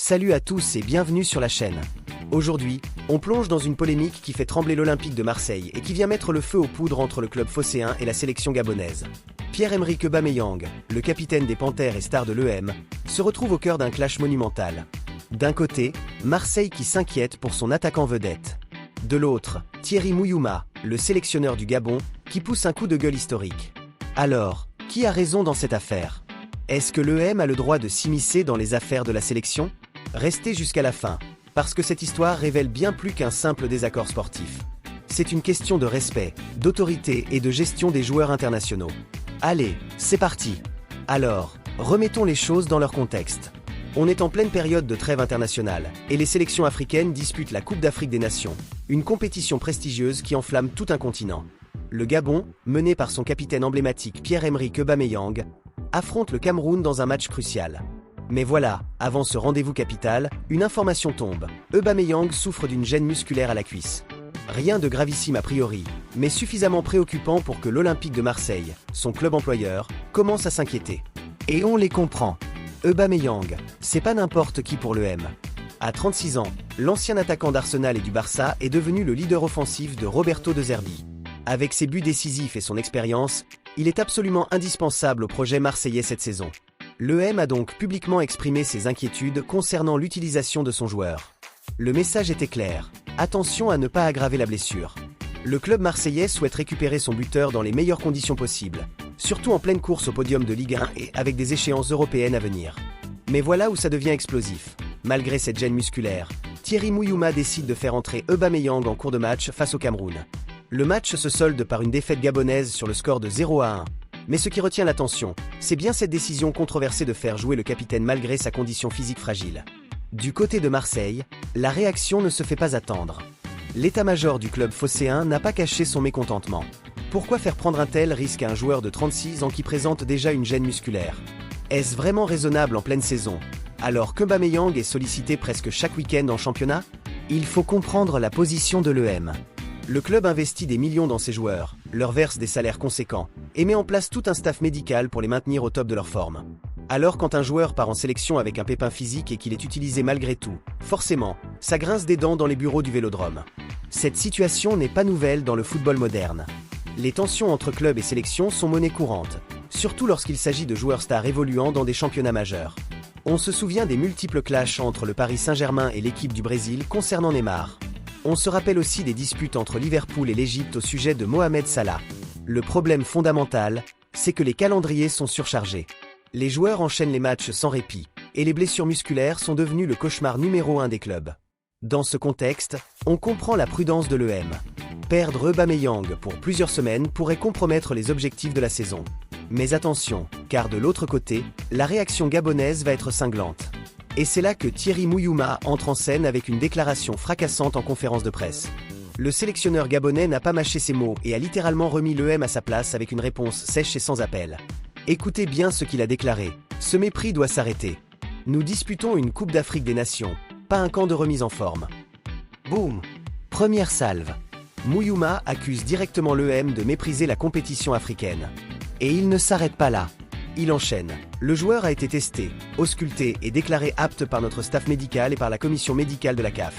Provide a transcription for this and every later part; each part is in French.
Salut à tous et bienvenue sur la chaîne. Aujourd'hui, on plonge dans une polémique qui fait trembler l'Olympique de Marseille et qui vient mettre le feu aux poudres entre le club phocéen et la sélection gabonaise. Pierre-Emerick Aubameyang, le capitaine des Panthères et star de l'EM, se retrouve au cœur d'un clash monumental. D'un côté, Marseille qui s'inquiète pour son attaquant vedette. De l'autre, Thierry Mouyouma, le sélectionneur du Gabon, qui pousse un coup de gueule historique. Alors, qui a raison dans cette affaire? Est-ce que l'EM a le droit de s'immiscer dans les affaires de la sélection? Restez jusqu'à la fin, parce que cette histoire révèle bien plus qu'un simple désaccord sportif. C'est une question de respect, d'autorité et de gestion des joueurs internationaux. Allez, c'est parti! Alors, remettons les choses dans leur contexte. On est en pleine période de trêve internationale, et les sélections africaines disputent la Coupe d'Afrique des Nations, une compétition prestigieuse qui enflamme tout un continent. Le Gabon, mené par son capitaine emblématique Pierre-Emerick Aubameyang, affronte le Cameroun dans un match crucial. Mais voilà, avant ce rendez-vous capital, une information tombe. Aubameyang souffre d'une gêne musculaire à la cuisse. Rien de gravissime a priori, mais suffisamment préoccupant pour que l'Olympique de Marseille, son club employeur, commence à s'inquiéter. Et on les comprend. Aubameyang, c'est pas n'importe qui pour l'EM. À 36 ans, l'ancien attaquant d'Arsenal et du Barça est devenu le leader offensif de Roberto De Zerbi. Avec ses buts décisifs et son expérience, il est absolument indispensable au projet marseillais cette saison. L'EM a donc publiquement exprimé ses inquiétudes concernant l'utilisation de son joueur. Le message était clair, attention à ne pas aggraver la blessure. Le club marseillais souhaite récupérer son buteur dans les meilleures conditions possibles, surtout en pleine course au podium de Ligue 1 et avec des échéances européennes à venir. Mais voilà où ça devient explosif. Malgré cette gêne musculaire, Thierry Mouyouma décide de faire entrer Aubameyang en cours de match face au Cameroun. Le match se solde par une défaite gabonaise sur le score de 0-1. Mais ce qui retient l'attention, c'est bien cette décision controversée de faire jouer le capitaine malgré sa condition physique fragile. Du côté de Marseille, la réaction ne se fait pas attendre. L'état-major du club phocéen n'a pas caché son mécontentement. Pourquoi faire prendre un tel risque à un joueur de 36 ans qui présente déjà une gêne musculaire? Est-ce vraiment raisonnable en pleine saison, alors qu'Aubameyang est sollicité presque chaque week-end en championnat? Il faut comprendre la position de l'EM. Le club investit des millions dans ses joueurs, leur verse des salaires conséquents, et met en place tout un staff médical pour les maintenir au top de leur forme. Alors quand un joueur part en sélection avec un pépin physique et qu'il est utilisé malgré tout, forcément, ça grince des dents dans les bureaux du Vélodrome. Cette situation n'est pas nouvelle dans le football moderne. Les tensions entre clubs et sélections sont monnaie courante, surtout lorsqu'il s'agit de joueurs stars évoluant dans des championnats majeurs. On se souvient des multiples clashs entre le Paris Saint-Germain et l'équipe du Brésil concernant Neymar. On se rappelle aussi des disputes entre Liverpool et l'Égypte au sujet de Mohamed Salah. Le problème fondamental, c'est que les calendriers sont surchargés. Les joueurs enchaînent les matchs sans répit, et les blessures musculaires sont devenues le cauchemar numéro 1 des clubs. Dans ce contexte, on comprend la prudence de l'EM. Perdre Aubameyang pour plusieurs semaines pourrait compromettre les objectifs de la saison. Mais attention, car de l'autre côté, la réaction gabonaise va être cinglante. Et c'est là que Thierry Mouyouma entre en scène avec une déclaration fracassante en conférence de presse. Le sélectionneur gabonais n'a pas mâché ses mots et a littéralement remis l'EM à sa place avec une réponse sèche et sans appel. Écoutez bien ce qu'il a déclaré. Ce mépris doit s'arrêter. Nous disputons une Coupe d'Afrique des Nations, pas un camp de remise en forme. Boum! Première salve. Mouyouma accuse directement l'EM de mépriser la compétition africaine. Et il ne s'arrête pas là. Il enchaîne. Le joueur a été testé, ausculté et déclaré apte par notre staff médical et par la commission médicale de la CAF.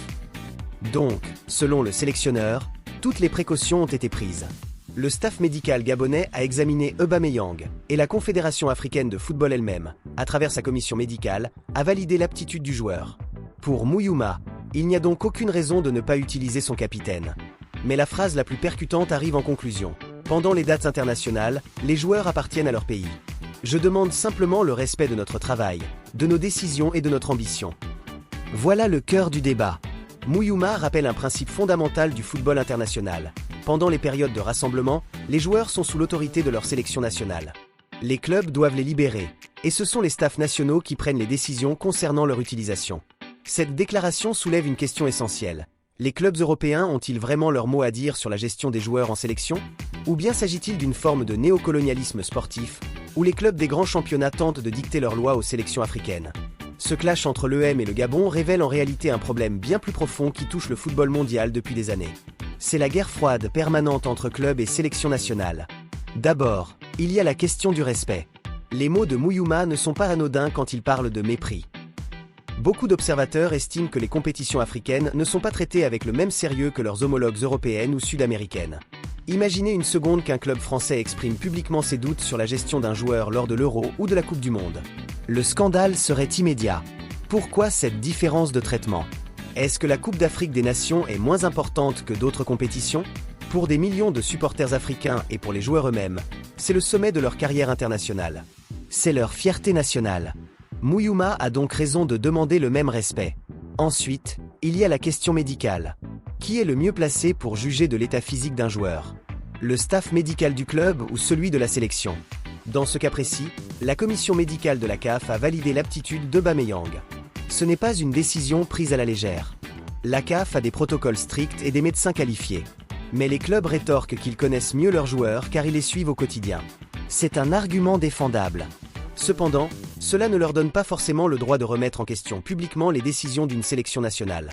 Donc, selon le sélectionneur, toutes les précautions ont été prises. Le staff médical gabonais a examiné Aubameyang et la Confédération africaine de football elle-même, à travers sa commission médicale, a validé l'aptitude du joueur. Pour Mouyouma, il n'y a donc aucune raison de ne pas utiliser son capitaine. Mais la phrase la plus percutante arrive en conclusion. Pendant les dates internationales, les joueurs appartiennent à leur pays. Je demande simplement le respect de notre travail, de nos décisions et de notre ambition. Voilà le cœur du débat. Mouyouma rappelle un principe fondamental du football international. Pendant les périodes de rassemblement, les joueurs sont sous l'autorité de leur sélection nationale. Les clubs doivent les libérer, et ce sont les staffs nationaux qui prennent les décisions concernant leur utilisation. Cette déclaration soulève une question essentielle. Les clubs européens ont-ils vraiment leur mot à dire sur la gestion des joueurs en sélection? Ou bien s'agit-il d'une forme de néocolonialisme sportif, où les clubs des grands championnats tentent de dicter leurs lois aux sélections africaines? Ce clash entre l'EM et le Gabon révèle en réalité un problème bien plus profond qui touche le football mondial depuis des années. C'est la guerre froide permanente entre clubs et sélections nationales. D'abord, il y a la question du respect. Les mots de Mouyouma ne sont pas anodins quand il parle de mépris. Beaucoup d'observateurs estiment que les compétitions africaines ne sont pas traitées avec le même sérieux que leurs homologues européennes ou sud-américaines. Imaginez une seconde qu'un club français exprime publiquement ses doutes sur la gestion d'un joueur lors de l'Euro ou de la Coupe du Monde. Le scandale serait immédiat. Pourquoi cette différence de traitement? Est-ce que la Coupe d'Afrique des Nations est moins importante que d'autres compétitions? Pour des millions de supporters africains et pour les joueurs eux-mêmes, c'est le sommet de leur carrière internationale. C'est leur fierté nationale. Mouyouma a donc raison de demander le même respect. Ensuite, il y a la question médicale. Qui est le mieux placé pour juger de l'état physique d'un joueur? Le staff médical du club ou celui de la sélection? Dans ce cas précis, la commission médicale de la CAF a validé l'aptitude d'Aubameyang. Ce n'est pas une décision prise à la légère. La CAF a des protocoles stricts et des médecins qualifiés. Mais les clubs rétorquent qu'ils connaissent mieux leurs joueurs car ils les suivent au quotidien. C'est un argument défendable. Cependant, cela ne leur donne pas forcément le droit de remettre en question publiquement les décisions d'une sélection nationale.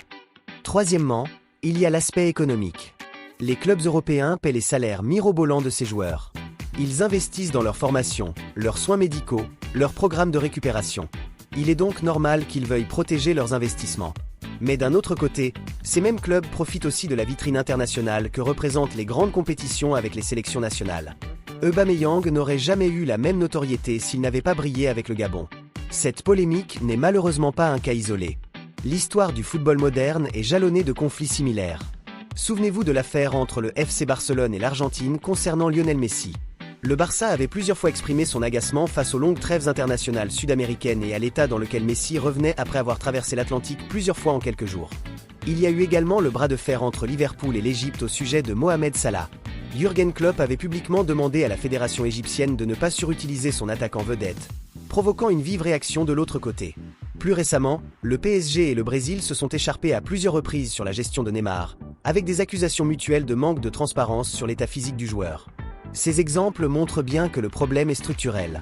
Troisièmement, il y a l'aspect économique. Les clubs européens paient les salaires mirobolants de ces joueurs. Ils investissent dans leur formation, leurs soins médicaux, leurs programmes de récupération. Il est donc normal qu'ils veuillent protéger leurs investissements. Mais d'un autre côté, ces mêmes clubs profitent aussi de la vitrine internationale que représentent les grandes compétitions avec les sélections nationales. Aubameyang n'aurait jamais eu la même notoriété s'il n'avait pas brillé avec le Gabon. Cette polémique n'est malheureusement pas un cas isolé. L'histoire du football moderne est jalonnée de conflits similaires. Souvenez-vous de l'affaire entre le FC Barcelone et l'Argentine concernant Lionel Messi. Le Barça avait plusieurs fois exprimé son agacement face aux longues trêves internationales sud-américaines et à l'état dans lequel Messi revenait après avoir traversé l'Atlantique plusieurs fois en quelques jours. Il y a eu également le bras de fer entre Liverpool et l'Égypte au sujet de Mohamed Salah. Jürgen Klopp avait publiquement demandé à la fédération égyptienne de ne pas surutiliser son attaquant vedette, provoquant une vive réaction de l'autre côté. Plus récemment, le PSG et le Brésil se sont écharpés à plusieurs reprises sur la gestion de Neymar, avec des accusations mutuelles de manque de transparence sur l'état physique du joueur. Ces exemples montrent bien que le problème est structurel.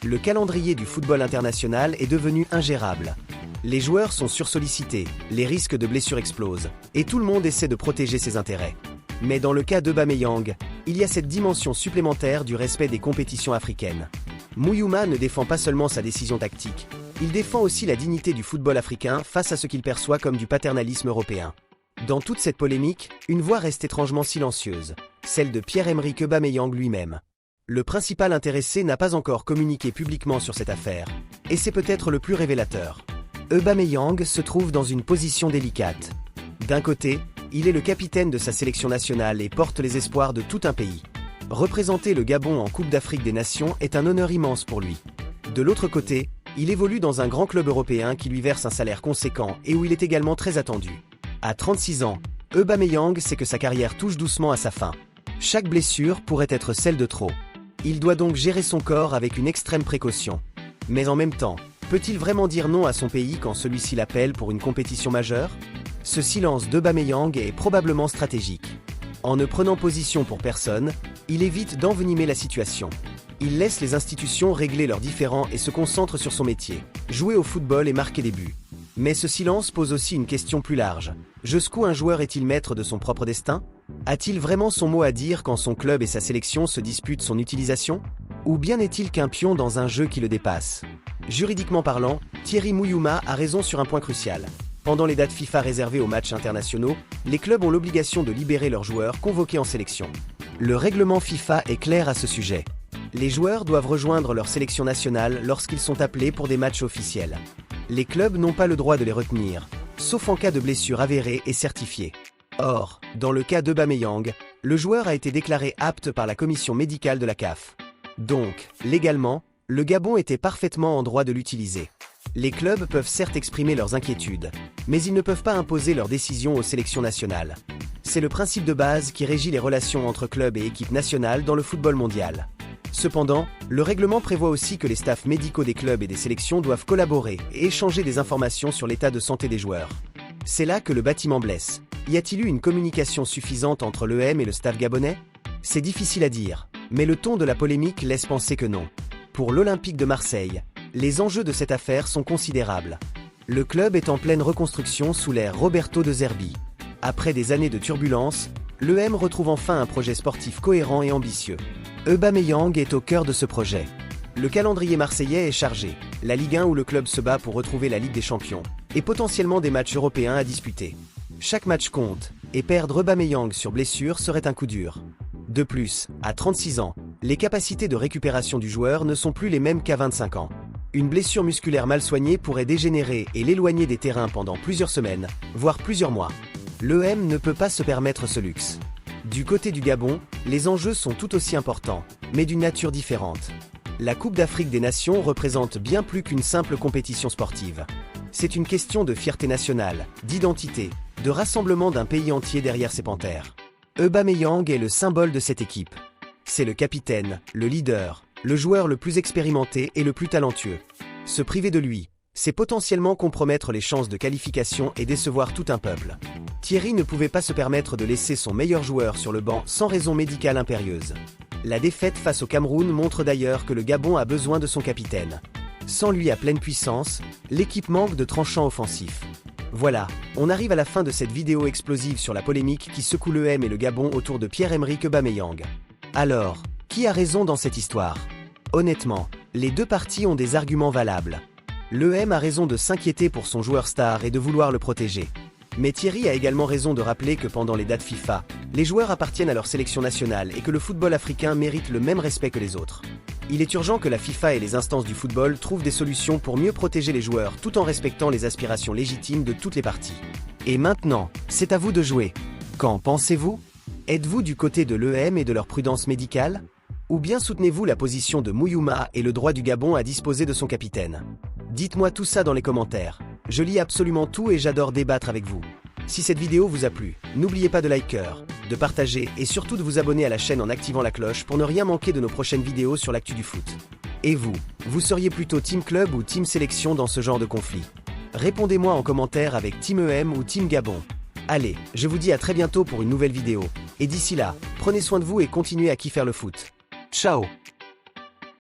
Le calendrier du football international est devenu ingérable. Les joueurs sont sursollicités, les risques de blessures explosent, et tout le monde essaie de protéger ses intérêts. Mais dans le cas d'Aubameyang, il y a cette dimension supplémentaire du respect des compétitions africaines. Mouyouma ne défend pas seulement sa décision tactique, il défend aussi la dignité du football africain face à ce qu'il perçoit comme du paternalisme européen. Dans toute cette polémique, une voix reste étrangement silencieuse, celle de Pierre-Emerick Aubameyang lui-même. Le principal intéressé n'a pas encore communiqué publiquement sur cette affaire, et c'est peut-être le plus révélateur. Aubameyang se trouve dans une position délicate. D'un côté, il est le capitaine de sa sélection nationale et porte les espoirs de tout un pays. Représenter le Gabon en Coupe d'Afrique des Nations est un honneur immense pour lui. De l'autre côté, il évolue dans un grand club européen qui lui verse un salaire conséquent et où il est également très attendu. À 36 ans, Aubameyang sait que sa carrière touche doucement à sa fin. Chaque blessure pourrait être celle de trop. Il doit donc gérer son corps avec une extrême précaution. Mais en même temps, peut-il vraiment dire non à son pays quand celui-ci l'appelle pour une compétition majeure? Ce silence d'Aubameyang est probablement stratégique. En ne prenant position pour personne, il évite d'envenimer la situation. Il laisse les institutions régler leurs différends et se concentre sur son métier, jouer au football et marquer des buts. Mais ce silence pose aussi une question plus large. Jusqu'où un joueur est-il maître de son propre destin? A-t-il vraiment son mot à dire quand son club et sa sélection se disputent son utilisation? Ou bien n'est-il qu'un pion dans un jeu qui le dépasse? Juridiquement parlant, Thierry Mouyouma a raison sur un point crucial. Pendant les dates FIFA réservées aux matchs internationaux, les clubs ont l'obligation de libérer leurs joueurs convoqués en sélection. Le règlement FIFA est clair à ce sujet. Les joueurs doivent rejoindre leur sélection nationale lorsqu'ils sont appelés pour des matchs officiels. Les clubs n'ont pas le droit de les retenir, sauf en cas de blessure avérée et certifiée. Or, dans le cas d'Aubameyang, le joueur a été déclaré apte par la commission médicale de la CAF. Donc, légalement, le Gabon était parfaitement en droit de l'utiliser. Les clubs peuvent certes exprimer leurs inquiétudes, mais ils ne peuvent pas imposer leurs décisions aux sélections nationales. C'est le principe de base qui régit les relations entre clubs et équipes nationales dans le football mondial. Cependant, le règlement prévoit aussi que les staffs médicaux des clubs et des sélections doivent collaborer et échanger des informations sur l'état de santé des joueurs. C'est là que le bâtiment blesse. Y a-t-il eu une communication suffisante entre l'EM et le staff gabonais? C'est difficile à dire, mais le ton de la polémique laisse penser que non. Pour l'Olympique de Marseille, les enjeux de cette affaire sont considérables. Le club est en pleine reconstruction sous l'ère Roberto De Zerbi. Après des années de turbulences, l'EM retrouve enfin un projet sportif cohérent et ambitieux. Aubameyang est au cœur de ce projet. Le calendrier marseillais est chargé. La Ligue 1 où le club se bat pour retrouver la Ligue des Champions. et potentiellement des matchs européens à disputer. Chaque match compte, et perdre Aubameyang sur blessure serait un coup dur. De plus, à 36 ans, les capacités de récupération du joueur ne sont plus les mêmes qu'à 25 ans. Une blessure musculaire mal soignée pourrait dégénérer et l'éloigner des terrains pendant plusieurs semaines, voire plusieurs mois. L'EM ne peut pas se permettre ce luxe. Du côté du Gabon, les enjeux sont tout aussi importants, mais d'une nature différente. La Coupe d'Afrique des Nations représente bien plus qu'une simple compétition sportive. C'est une question de fierté nationale, d'identité, de rassemblement d'un pays entier derrière ses panthères. Aubameyang est le symbole de cette équipe. C'est le capitaine, le leader, le joueur le plus expérimenté et le plus talentueux. Se priver de lui, c'est potentiellement compromettre les chances de qualification et décevoir tout un peuple. Thierry ne pouvait pas se permettre de laisser son meilleur joueur sur le banc sans raison médicale impérieuse. La défaite face au Cameroun montre d'ailleurs que le Gabon a besoin de son capitaine. Sans lui à pleine puissance, l'équipe manque de tranchants offensifs. Voilà, on arrive à la fin de cette vidéo explosive sur la polémique qui secoue l'EM et le Gabon autour de Pierre-Emerick Aubameyang. Alors, qui a raison dans cette histoire? Honnêtement, les deux parties ont des arguments valables. L'EM a raison de s'inquiéter pour son joueur star et de vouloir le protéger. Mais Thierry a également raison de rappeler que pendant les dates FIFA, les joueurs appartiennent à leur sélection nationale et que le football africain mérite le même respect que les autres. Il est urgent que la FIFA et les instances du football trouvent des solutions pour mieux protéger les joueurs tout en respectant les aspirations légitimes de toutes les parties. Et maintenant, c'est à vous de jouer. Qu'en pensez-vous? Êtes-vous du côté de l'EM et de leur prudence médicale? Ou bien soutenez-vous la position de Mouyouma et le droit du Gabon à disposer de son capitaine? Dites-moi tout ça dans les commentaires. Je lis absolument tout et j'adore débattre avec vous. Si cette vidéo vous a plu, n'oubliez pas de liker, de partager et surtout de vous abonner à la chaîne en activant la cloche pour ne rien manquer de nos prochaines vidéos sur l'actu du foot. Et vous, vous seriez plutôt Team Club ou Team Sélection dans ce genre de conflit? Répondez-moi en commentaire avec Team EM ou Team Gabon. Allez, je vous dis à très bientôt pour une nouvelle vidéo. Et d'ici là, prenez soin de vous et continuez à kiffer le foot. Ciao!